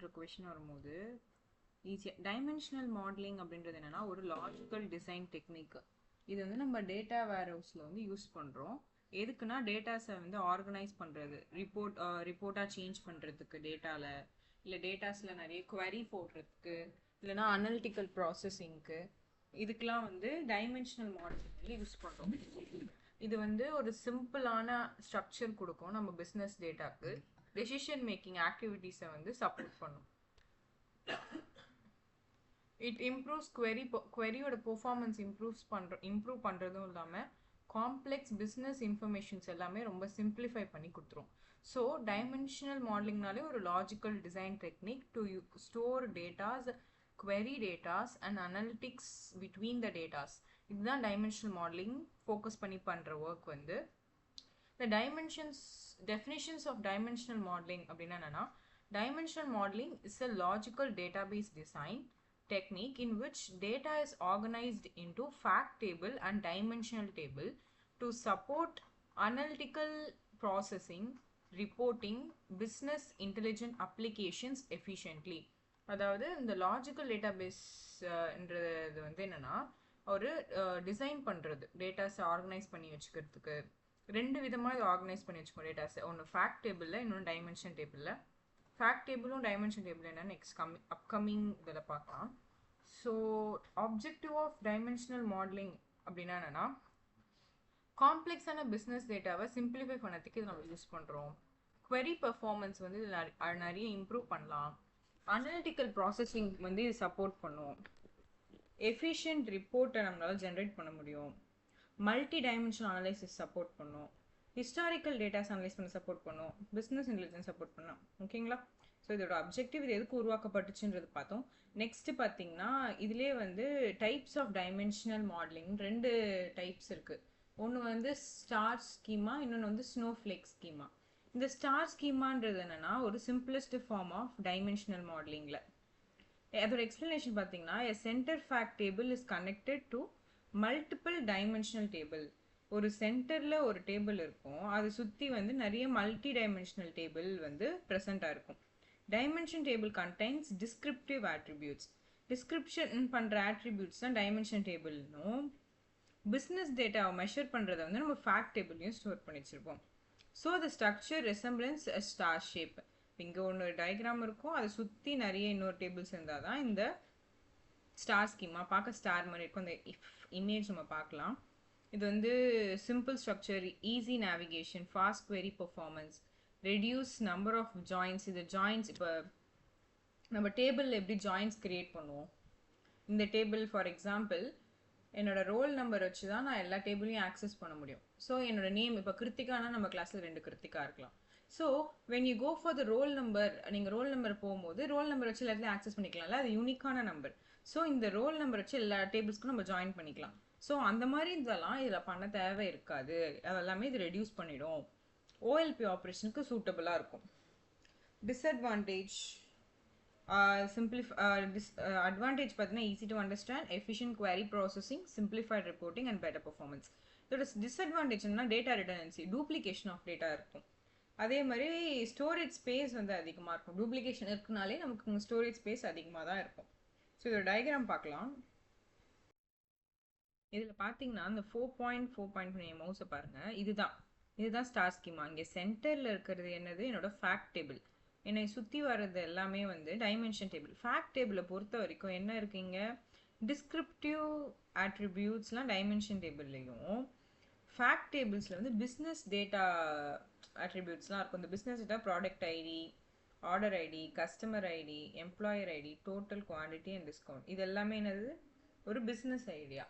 அப்படின்ற கொஷின் வரும்போது ஈஸியாக டைமென்ஷனல் மாடலிங் அப்படின்றது என்னன்னா ஒரு லாஜிக்கல் டிசைன் டெக்னிக். இது வந்து நம்ம டேட்டா வேர் ஹவுஸில் வந்து யூஸ் பண்ணுறோம். எதுக்குன்னா டேட்டாஸை வந்து ஆர்கனைஸ் பண்ணுறது, ரிப்போர்ட்டாக சேஞ்ச் பண்ணுறதுக்கு டேட்டாவில், இல்லை டேட்டாஸில் நிறைய குவரி போடுறதுக்கு, இல்லைனா அனலிட்டிக்கல் ப்ராசஸிங்க்கு, இதுக்கெலாம் வந்து டைமென்ஷனல் மாடலிங் வந்து யூஸ் பண்ணுறோம். இது வந்து ஒரு சிம்பிளான ஸ்ட்ரக்சர் கொடுக்கும் நம்ம பிஸ்னஸ் டேட்டாக்கு. டெசிஷன் மேக்கிங் ஆக்டிவிட்டீஸை வந்து சப்போர்ட் பண்ணும். இட் இம்ப்ரூவ்ஸ் குவெரியோட பெர்ஃபார்மன்ஸ் இம்ப்ரூவ் பண்ணுறதும் இல்லாமல் காம்ப்ளெக்ஸ் பிஸ்னஸ் இன்ஃபர்மேஷன்ஸ் எல்லாமே ரொம்ப சிம்பிளிஃபை பண்ணி கொடுத்துரும். ஸோ டைமென்ஷனல் மாடலிங்னாலே ஒரு logical design technique to store datas, query datas and analytics between the datas. இதுதான் டைமென்ஷனல் மாடலிங் ஃபோக்கஸ் பண்ணி பண்ணுற ஒர்க் வந்து. The definitions of dimensional modeling அப்படின்னா என்னன்னா, dimensional modeling is a logical database design technique in which data is organized into fact table and dimensional table to support analytical processing, reporting, business intelligent applications efficiently. அதாவது இந்த logical டேட்டாபேஸ்ன்றது வந்து என்னன்னா ஒரு design பண்ணுறது, டேட்டாஸை organise பண்ணி வச்சுக்கிறதுக்கு. ரெண்டு விதமாக இதை ஆர்கனைஸ் பண்ணி வச்சுக்கோம் டேட்டாஸை. ஒன்று ஃபேக்ட் டேபிளில், இன்னொன்று டைமென்ஷன் டேபிளில். ஃபேக்ட் டேபிளும் டைமென்ஷன் டேபிள் என்ன நெக்ஸ்ட் அப்கமிங் இதில் பார்க்கலாம். So objective of dimensional modelling அப்படின்னா என்னென்னா, காம்ப்ளெக்ஸான பிஸ்னஸ் டேட்டாவை சிம்பிளிஃபை பண்ணதுக்கு இது நம்ம யூஸ் பண்ணுறோம். குவெரி பர்ஃபார்மன்ஸ் வந்து இதில் நிறைய இம்ப்ரூவ் பண்ணலாம். அனலிட்டிக்கல் ப்ராசஸிங் வந்து இது சப்போர்ட் பண்ணும். எஃபிஷியன்ட் ரிப்போர்ட்டை நம்மளால் ஜென்ரேட் பண்ண முடியும். மல்டி டைமென்ஷனல் அனலைசிஸ் சப்போர்ட் பண்ணும். ஹிஸ்டாரிக்கல் டேட்டாஸ் அனலைஸ் பண்ண சப்போர்ட் பண்ணும். பிஸ்னஸ் இன்டெலிஜென்ஸ் சப்போர்ட் பண்ணும். ஓகேங்களா? ஸோ இதோட அப்ஜெக்டிவ் இது எதுக்கு உருவாக்கப்பட்டுச்சுன்றது பார்த்தோம். நெக்ஸ்ட் பார்த்தீங்கன்னா இதிலே வந்து டைப்ஸ் ஆஃப் டைமென்ஷனல் மாடலிங் ரெண்டு டைப்ஸ் இருக்குது. ஒன்று வந்து ஸ்டார் ஸ்கீமா, இன்னொன்று வந்து ஸ்னோஃப்ளேக் ஸ்கீமா. இந்த ஸ்டார் ஸ்கீமான்றது என்னென்னா ஒரு சிம்பிளஸ்ட் ஃபார்ம் ஆஃப் டைமென்ஷனல் மாடலிங்கில். அதோட எக்ஸ்பிளனேஷன் பார்த்தீங்கன்னா, a center fact table is connected to multiple dimensional table. ஒரு சென்டரில் ஒரு டேபிள் இருக்கும், அதை சுற்றி வந்து நிறைய மல்டி டைமென்ஷனல் டேபிள் வந்து ப்ரெசண்ட்டாக இருக்கும். Dimension table contains descriptive attributes. Description பண்ணுற ஆட்ரிபியூட்ஸ் தான் டைமென்ஷன் டேபிள்னும், பிஸ்னஸ் டேட்டாவை மெஷர் பண்ணுறதை வந்து நம்ம ஃபேக்ட் டேபிள்லையும் ஸ்டோர் பண்ணி வச்சுருப்போம். So the structure resemblance a star shape. இங்கே ஒன்று டயக்ராம் இருக்கும், அதை சுற்றி நிறைய இன்னொரு டேபிள்ஸ் இருந்தால் தான் இந்த ஸ்டார் ஸ்கீமா பார்க்க ஸ்டார் மாதிரி இருக்கும். அந்த இமேஜ் நம்ம பார்க்கலாம். இது வந்து simple structure, easy navigation, fast query performance, reduce number of joins. இது ஜாயின்ஸ் இப்போ நம்ம டேபிளில் எப்படி ஜாயின்ஸ் க்ரியேட் பண்ணுவோம், இந்த டேபிள் ஃபார் எக்ஸாம்பிள் என்னோட ரோல் நம்பர் வச்சு தான் நான் எல்லா டேபிளையும் ஆக்சஸ் பண்ண முடியும். ஸோ என்னோட நேம் இப்போ கிருத்திகானா நம்ம கிளாஸில் 2 கிருத்திகா இருக்கலாம். So when you go for the roll number, நீங்கள் ரோல் நம்பர் போகும்போது ரோல் நம்பர் வச்சு எல்லாத்தையும் ஆக்சஸ் பண்ணிக்கலாம்ல, அது யூனிக்கான நம்பர். ஸோ இந்த ரோல் நம்பர் வச்சு எல்லா டேபிள்ஸ்க்கும் நம்ம ஜாயின் பண்ணிக்கலாம். ஸோ அந்த மாதிரி இதெல்லாம் இதில் பண்ண தேவை இருக்காது, அதெல்லாமே இது ரெடியூஸ் பண்ணிடும். ஓஎல்பி ஆப்ரேஷனுக்கு சூட்டபுளாக இருக்கும். டிஸ்அட்வான்டேஜ் அட்வான்டேஜ் பார்த்தீங்கன்னா easy to understand, efficient query processing, simplified reporting and better performance. இதோட டிஸ்அட்வான்டேஜ்னா data redundancy, duplication of data இருக்கும். அதே மாதிரி ஸ்டோரேஜ் ஸ்பேஸ் வந்து அதிகமாக இருக்கும். டூப்ளிகேஷன் இருக்குனாலே நமக்கு ஸ்டோரேஜ் ஸ்பேஸ் அதிகமாக தான் இருக்கும். ஸோ இதோட டயக்ராம் பார்க்கலாம். இதில் பார்த்தீங்கன்னா இந்த 4.4 மவுஸை பாருங்கள். இதுதான் ஸ்டார் ஸ்கீமா. இங்கே சென்டரில் இருக்கிறது என்னது, என்னோட ஃபேக்ட் டேபிள். என்னை சுற்றி வர்றது எல்லாமே வந்து டைமென்ஷன் டேபிள். ஃபேக்ட் டேபிளை பொறுத்த வரைக்கும் என்ன இருக்குங்க, டிஸ்கிரிப்டிவ் ஆட்ரிபியூட்ஸ்லாம் டைமென்ஷன் டேபிள்லையும், ஃபேக்ட் டேபிள்ஸில் வந்து பிஸ்னஸ் டேட்டா ஆட்ரிபியூட்ஸ்லாம் இருக்கும். இந்த business data product ID, order ID, customer ID, employer ID, total quantity and discount. இது எல்லாமே என்னது, ஒரு பிஸ்னஸ் ஐடியா.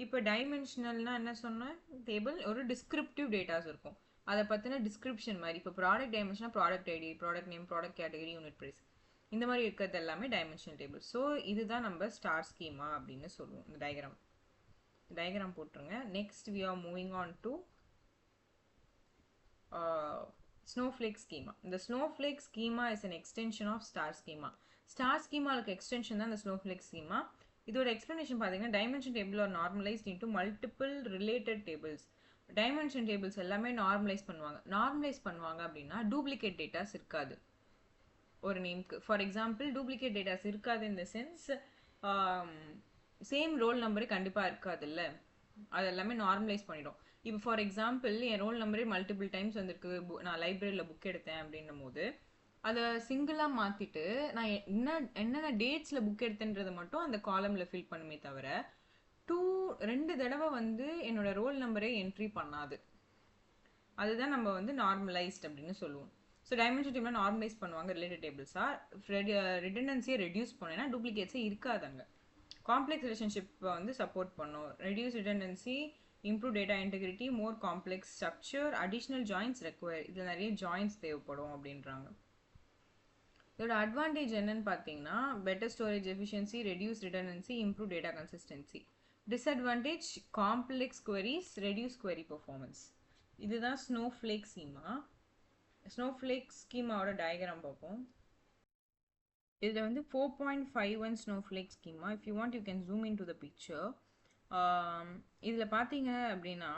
இப்போ டைமென்ஷனல்னா என்ன சொன்னேன், டேபிள் ஒரு டிஸ்கிரிப்டிவ் டேட்டாஸ் இருக்கும், அதை பற்றின டிஸ்கிரிப்ஷன் மாதிரி. இப்போ ப்ராடக்ட் டைமென்ஷனாக product ID, product name, product category, unit price, இந்த மாதிரி இருக்கிறது எல்லாமே டைமென்ஷனல் டேபிள். ஸோ இதுதான் நம்ம ஸ்டார் ஸ்கீமா அப்படின்னு சொல்லுவோம். இந்த டயக்ராம் போட்டுருங்க. Next we are moving on to snowflake schema. இந்த snowflake schema is an extension of star schema. Star ஸ்கீமாவுக்கு எக்ஸ்டென்ஷன் தான் இந்த ஸ்னோஃப்ளேக் ஸ்கீமா. இதோட எக்ஸ்பிளனேஷன் பார்த்தீங்கன்னா, dimension table are normalized into multiple related tables. Dimension tables எல்லாமே normalize பண்ணுவாங்க அப்படின்னா duplicate datas இருக்காது. ஒரு நேம்க்கு. ஃபார் எக்ஸாம்பிள் டூப்ளிகேட் டேட்டாஸ் இருக்காது in the sense same roll நம்பரே கண்டிப்பாக இருக்காதுல்ல, அது எல்லாமே நார்மலைஸ் பண்ணிடும். இப்போ ஃபார் எக்ஸாம்பிள் என் ரோல் நம்பரே மல்டிபிள் டைம்ஸ் வந்திருக்கு, நான் லைப்ரரியில் புக் எடுத்தேன் அப்படின்னும் போது அதை சிங்கிளாக மாற்றிட்டு நான் என்னென்ன டேட்ஸில் புக் எடுத்தேன்றதை மட்டும் அந்த காலமில் ஃபில் பண்ணுமே தவிர 2 தடவை வந்து என்னோட ரோல் நம்பரே என்ட்ரி பண்ணாது. அதுதான் நம்ம வந்து நார்மலைஸ்ட் அப்படின்னு சொல்லுவோம். ஸோ டைமென்ஷன் டேபிள் நார்மலைஸ் பண்ணுவாங்க ரிலேட்டட் டேபிள்ஸாக, ரிடண்டன்சியை ரெடியூஸ் பண்ணேன்னா டூப்ளிகேட்ஸே இருக்காதாங்க. காம்ப்ளெக்ஸ் ரிலேஷன்ஷிப்பை வந்து சப்போர்ட் பண்ணும். Reduce redundancy, improve data integrity, more complex structure, additional joins require. இதில் நிறைய ஜாயின்ஸ் தேவைப்படும் அப்படின்றாங்க. இதோட அட்வான்டேஜ் என்னன்னு பார்த்தீங்கன்னா better storage efficiency, reduce redundancy, improve data consistency. Disadvantage complex queries, reduce query performance. இதுதான் ஸ்னோஃப்ளேக் ஸ்கீமா. ஸ்னோஃப்ளேக் ஸ்கீமாவோட டயக்ராம் பார்ப்போம். இதில் வந்து 4.51 snowflake schema. If you want you can zoom in to the picture. இதில் பார்த்தீங்க அப்படின்னா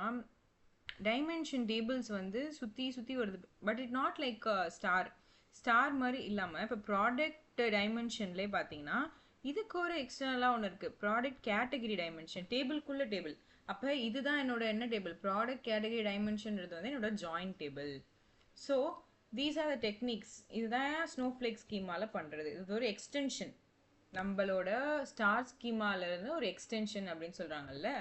டைமென்ஷன் டேபிள்ஸ் வந்து சுற்றி சுற்றி வருது. But it not like star மாதிரி இல்லாமல் இப்போ ப்ராடக்ட் டைமென்ஷன்லேயே பார்த்தீங்கன்னா இதுக்கு ஒரு எக்ஸ்டர்னலாக ஒன்று இருக்குது, ப்ராடக்ட் கேட்டகரி டைமென்ஷன். டேபிள்குள்ளே டேபிள். அப்போ இதுதான் என்னோட என்ன டேபிள், ப்ராடக்ட் கேட்டகரி டைமென்ஷன்றது வந்து என்னோட joint table. So these are the techniques. இதுதான் ஸ்னோஃப்ளேக் ஸ்கீமாவில் பண்ணுறது. இது ஒரு எக்ஸ்டென்ஷன், நம்மளோட ஸ்டார் ஸ்கீமாவிலேருந்து ஒரு எக்ஸ்டென்ஷன் அப்படின்னு சொல்கிறாங்கல்ல,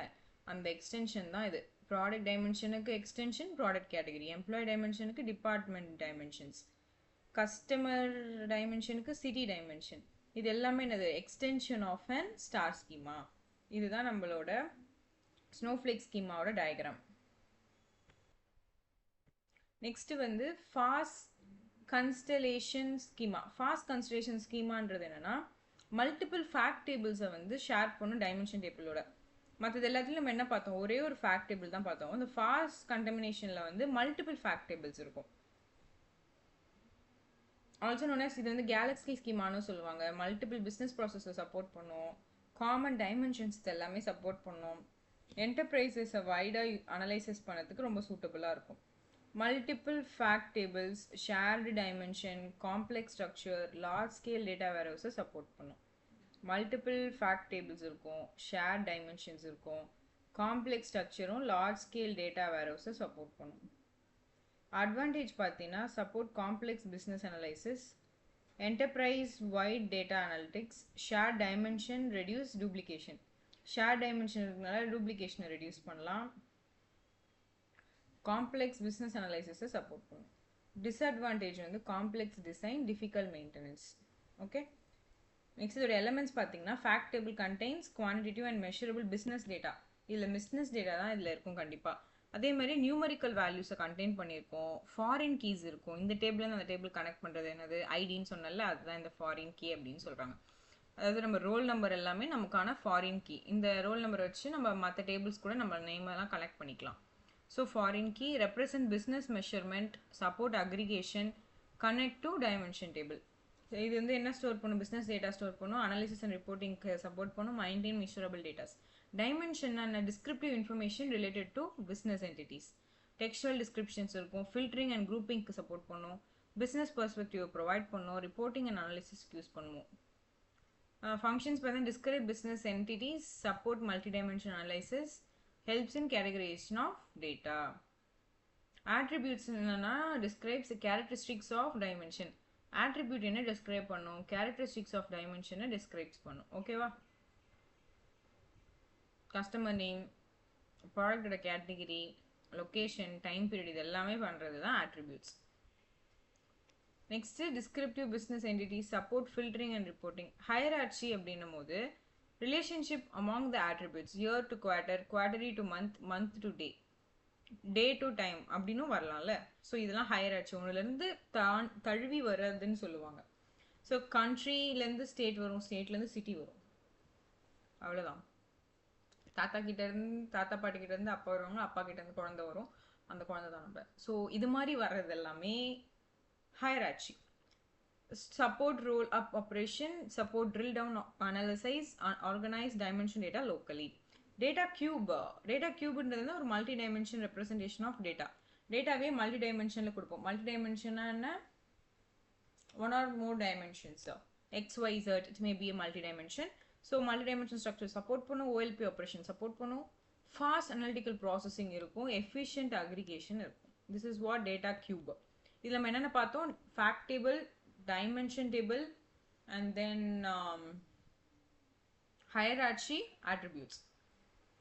அந்த எக்ஸ்டென்ஷன் தான் இது. ப்ராடக்ட் டைமென்ஷனுக்கு எக்ஸ்டென்ஷன் ப்ராடக்ட் கேட்டகரி, எம்ப்ளாயி டைமென்ஷனுக்கு டிபார்ட்மெண்ட் டைமென்ஷன்ஸ், கஸ்டமர் டைமென்ஷனுக்கு சிட்டி டைமென்ஷன். இது எல்லாமே என்னது, extension of an star schema. இதுதான் நம்மளோட ஸ்னோஃப்ளேக் ஸ்கீமாவோட டயக்ராம். நெக்ஸ்ட் வந்து fact constellation schema. Fact constellation ஸ்கீமான்றது என்னன்னா மல்டிபிள் ஃபேக்ட் டேபிள்ஸை வந்து ஷேர் பண்ணும் டைமென்ஷன் டேபிளோட. மற்றது எல்லாத்துலையும் நம்ம என்ன பார்த்தோம், ஒரே ஒரு ஃபேக்ட் டேபிள் தான் பார்த்தோம். இந்த ஃபாஸ்ட் கண்டமினேஷனில் வந்து மல்டிபிள் ஃபேக்ட் டேபிள்ஸ் இருக்கும். ஆல்சோ நோன் அஸ் இது வந்து கேலக்ஸி ஸ்கீமானு சொல்லுவாங்க. மல்டிபிள் பிஸ்னஸ் ப்ராசஸை சப்போர்ட் பண்ணும், காமன் டைமென்ஷன்ஸ் எல்லாமே சப்போர்ட் பண்ணும், என்டர்பிரைசஸை வைடாக அனலைசிஸ் பண்ணதுக்கு ரொம்ப சூட்டபுளாக இருக்கும். Multiple fact tables, shared dimension, complex structure, large scale data வேர்ஹவுஸை சப்போர்ட் பண்ணும். மல்டிபிள் ஃபேக்ட் டேபிள்ஸ் இருக்கும், ஷேர் டைமென்ஷன்ஸ் இருக்கும், காம்ப்ளெக்ஸ் ஸ்ட்ரக்சரும் லார்ஜ் ஸ்கேல் டேட்டா வேர்ஹவுஸை சப்போர்ட் பண்ணும். அட்வான்டேஜ் பார்த்தீங்கன்னா support complex business analysis, enterprise wide data analytics, share dimension, reduce duplication. Share dimension இருக்கனால டூப்ளிகேஷனை reduce பண்ணலாம். காம்ப்ளெக்ஸ் பிஸ்னஸ் அனலைசிஸை சப்போர்ட் பண்ணும். டிஸ்அட்வான்டேஜ் வந்து complex design, difficult maintenance. Okay, next இதோட elements பார்த்தீங்கன்னா fact table contains quantitative and measurable business data. இதில் business data தான் இதில் இருக்கும் கண்டிப்பாக. அதே மாதிரி நியூமரிக்கல் வேல்யூஸை கண்டெயின் பண்ணியிருக்கோம். ஃபாரின் கீஸ் இருக்கும். இந்த டேபிள்லேருந்து அந்த டேபிள் கனெக்ட் பண்ணுறது என்னது, ஐடின்னு சொன்னால அதுதான் இந்த ஃபாரின் கீ அப்படின்னு சொல்கிறாங்க. அதாவது நம்ம ரோல் நம்பர் எல்லாமே நமக்கான ஃபாரின் கீ. இந்த ரோல் நம்பரை வச்சு நம்ம மற்ற டேபிள்ஸ் கூட நம்ம நேமெல்லாம் கனெக்ட் பண்ணிக்கலாம். So foreign key represent business measurement, support aggregation, connect to dimension table. இது வந்து என்ன ஸ்டோர் பண்ணும், பிஸ்னஸ் டேட்டா ஸ்டோர் பண்ணும், அனாலிசிஸ் அண்ட் ரிப்போர்ட்டிங்க்கு சப்போர்ட் பண்ணும், maintain measurable datas. Dimension and descriptive information related to business entities. Textual descriptions இருக்கும், filtering and குரூப்பிங்க்கு support பண்ணும், பிஸ்னஸ் பர்ஸ்பெக்டிவ் ப்ரொவைட் பண்ணும், ரிப்போர்ட்டிங் அண்ட் அனாலிசிஸ்க்கு யூஸ் பண்ணுவோம். ஃபங்க்ஷன்ஸ் பார்த்தா describe business entities, support multi dimension analysis, helps in categorization of data. Attributes என்னன்னா describes characteristics of dimension. Attribute என்ன describe பண்ணும், கேரக்டரிஸ்டிக்ஸ் ஆஃப் டைமென்ஷனை டிஸ்கிரைப்ஸ் பண்ணும். ஓகேவா, கஸ்டமர் நேம், ப்ராடக்டோட கேட்டகிரி, லொக்கேஷன், டைம் பீரியட், இது எல்லாமே பண்ணுறது தான் attributes. Next descriptive business entity, support filtering and reporting. Hierarchy அப்படின்னும் போது relationship among the attributes, year to quarter, quarterly to month, month to day, day to time அப்படின்னு வரலாம்ல. So இதெல்லாம் ஹையரார்ச்சி, ஒன்றுலேருந்து தழுவி வர்றதுன்னு சொல்லுவாங்க. ஸோ கண்ட்ரிலேருந்து ஸ்டேட் வரும், ஸ்டேட்லேருந்து சிட்டி வரும், அவ்வளோதான். தாத்தா கிட்டேருந்து தாத்தா பாட்டி கிட்டேருந்து அப்பா வருவாங்க, அப்பா கிட்டேருந்து குழந்தை வரும், அந்த குழந்தை தான் நம்ம. ஸோ இது மாதிரி வர்றது எல்லாமே hierarchy. Support roll up operation, support drill down analysis, organize dimension data locally. Data cube, data கியூப்ன்றது ஒரு multi dimension representation of data. டேட்டாவே மல்டி டைமென்ஷனில் கொடுப்போம். மல்டி டைமென்ஷனான one or more dimensions. X, Y, Z, it may be a multi-dimension. So multi-dimension structure support பண்ணும், OLP operation support பண்ணும், fast analytical processing இருக்கும், efficient aggregation இருக்கும். This is what data cube. இதில் நம்ம என்னென்ன பார்த்தோம்? Fact table, dimension table, and then hierarchy, attributes.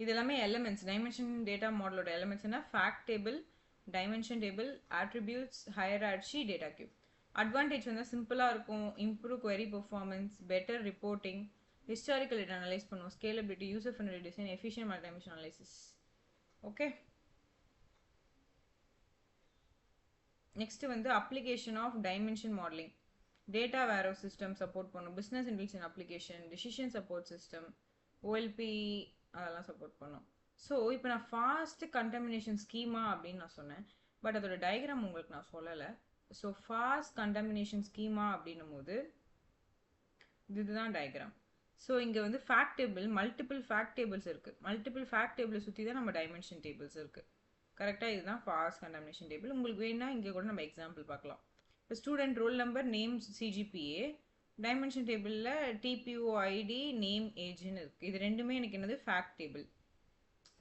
இது எல்லாமே elements. Dimension data model ஓட elements என்ன? Fact table, dimension table, attributes, hierarchy, data cube. Advantage வந்து சிம்பிளா இருக்கும், improve query performance, better reporting, historical data analyze பண்ணுவோம், scalability, user friendly design, efficient multi-dimension analysis. Okay. Next வந்து application of dimension modeling. Data warehouse system support பண்ணும், business intelligence application, decision support system, OLP அதெல்லாம் support பண்ணும். So இப்போ நான் fast contamination schema அப்படின்னு நான் சொன்னேன், பட் அதோட டயக்ராம் உங்களுக்கு நான் சொல்லலை. ஸோ ஃபாஸ்ட் கண்டாமினேஷன் ஸ்கீமா அப்படின்னும் போது இதுதான் டயக்ராம். ஸோ இங்கே வந்து fact table, multiple fact tables இருக்குது. மல்டிபிள் ஃபேக்ட் டேபிளை சுற்றி தான் நம்ம டைமென்ஷன் டேபிள்ஸ் இருக்குது. கரெக்டாக இதுதான் ஃபாஸ்ட் கண்டாமினேஷன் டேபிள். உங்களுக்கு வேணும்னா இங்கே கூட நம்ம எக்ஸாம்பிள் பார்க்கலாம். இப்போ student roll number, name, CGPA, dimension டேபிளில் TPO ஐடி, நேம், ஏஜ்னு இருக்குது. இது ரெண்டுமே எனக்கு என்னது fact table,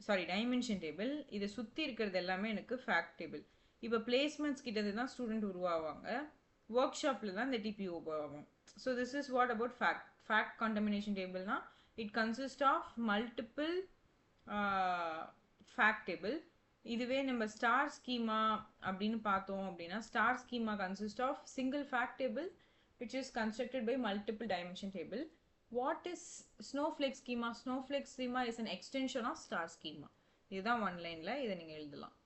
sorry dimension table. இதை சுற்றி இருக்கிறது எல்லாமே எனக்கு ஃபேக்ட் டேபிள். இப்போ பிளேஸ்மெண்ட்ஸ் கிட்டது தான் ஸ்டூடெண்ட் உருவாவாங்க, ஒர்க் ஷாப்பில் தான் இந்த TPO உருவாகும். So this is what about fact. Fact constellation டேபிள்னா it consist of multiple fact table. இதுவே நம்ம ஸ்டார் ஸ்கீமா அப்படின்னு பார்த்தோம் அப்படின்னா, star schema consist of single fact table which is constructed by multiple dimension table. What is snowflake schema? Snowflake schema is an extension of star schema. இதுதான் one லைனில் இதை நீங்கள் எழுதலாம்.